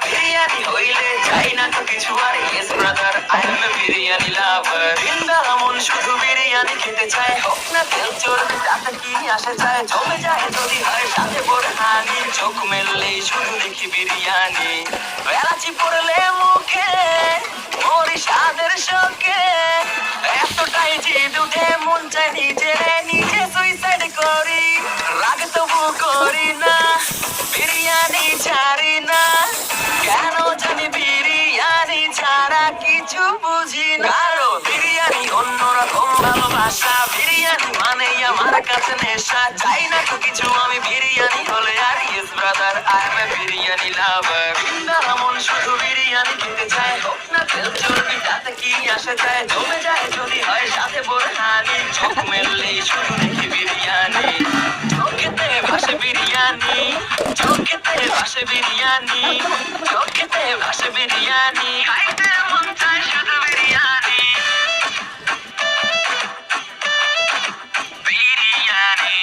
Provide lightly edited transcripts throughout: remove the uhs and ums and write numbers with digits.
বিরিয়ানি হইলে চাই না তো কিছু আর yes brother I am a biryani লাভার দিনদার মন শুধু বিরিয়ানি খেতে চায় হোক না তেল চর্বি তাতে কি আসে যায় জমে যায় যদি হয় সাথে বোরহানি চোখ মেললেই শুধু দেখি বিরিয়ানি এলাচি পড়লে মুখে মরি স্বাদের শোকে এতটাই জিদ উঠে মন চায় নিজে সুইসাইড করি রাগ তবু করি না বিরিয়ানি ছাড়ি না কেন জানি বিরিয়ানি ছাড়া কিছু বুঝি না আরো বিরিয়ানি অন্যরকম ভালোবাসা বিরিয়ানি মানে আমার কাছে নেশা চাই না তো কিছু আমি বিরিয়ানি হলে আর yes brother I am a biryani লাভার দিনদার মন শুধু বিরিয়ানি খেতে চায় হোক না তেল চর্বি তাতে কি আসে যায় জমে যায় যদি হয় সাথে বোরহানি চোখ মেললেই শুধু দেখি বিরিয়ানি চোখেতে ভাসে বিরিয়ানি চোখেতে ভাসে বিরিয়ানি চোখেতে ভাসে বিরিয়ানি খাইতে মন চায় শুধু বিরিয়ানি বিরিয়ানি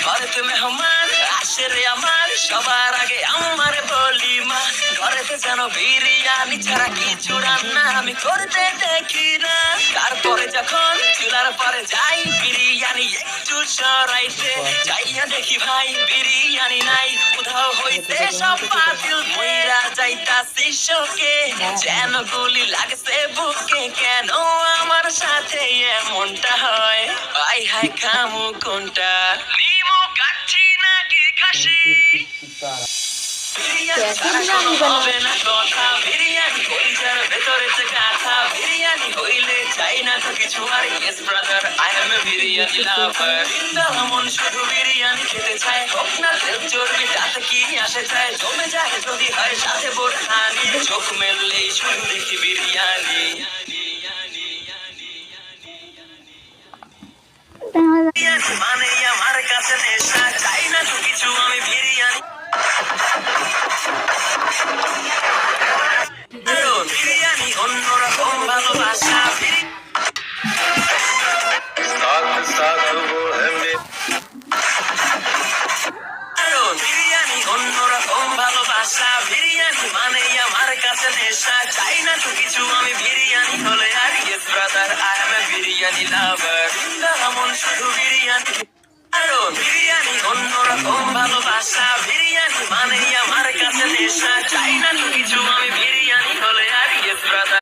ঘরেতে মেহমান আসে রে আমার সবার আগে আমার বলি মা ঘরেতে যেন বিরিয়ানি ছাড়া কিছু রান্না আমি করতে দেখি না তারপরে যখন চুলার পরে যাই বিরিয়ানি একটু সরাইতে যাইয়া দেখি ভাই বিরিয়ানি নাই উধাও হইতে সব বাতিল মইরা যাইতাছি শোকে যেন গুলি লাগছে বুকে কেন আমার সাথে এমনটা হয় আই হাই খামু কোনটা নিমো কাচ্ছি নাকি খাসি বিরিয়ানি ছাড়া কোনো হবে না কথা বিরিয়ানি কলিজার ভেতরে গাথা বিরিয়ানি হইলে চাই না তো কিছু আর yes brother I am a biryani লাভার দিনদার মন শুধু বিরিয়ানি খেতে চায় হোক না তেল চর্বি তাতে কি আসে যায় জমে যায় যদি হয় সাথে বোরহানি চোখ মেললেই শুধু দেখি বিরিয়ানি বিরিয়ানি মানে আমার কাছে নেশা চাই না তো কিছু আমি বিরিয়ানি বিরিয়ানি অন্যরকম ভালোবাসা বিরিয়ানি অন্যরকম ভালোবাসা বিরিয়ানি মানে আমার কাছে নেশা চাই না তো কিছু আমি বিরিয়ানি হলে আর yes brother I am a biryani love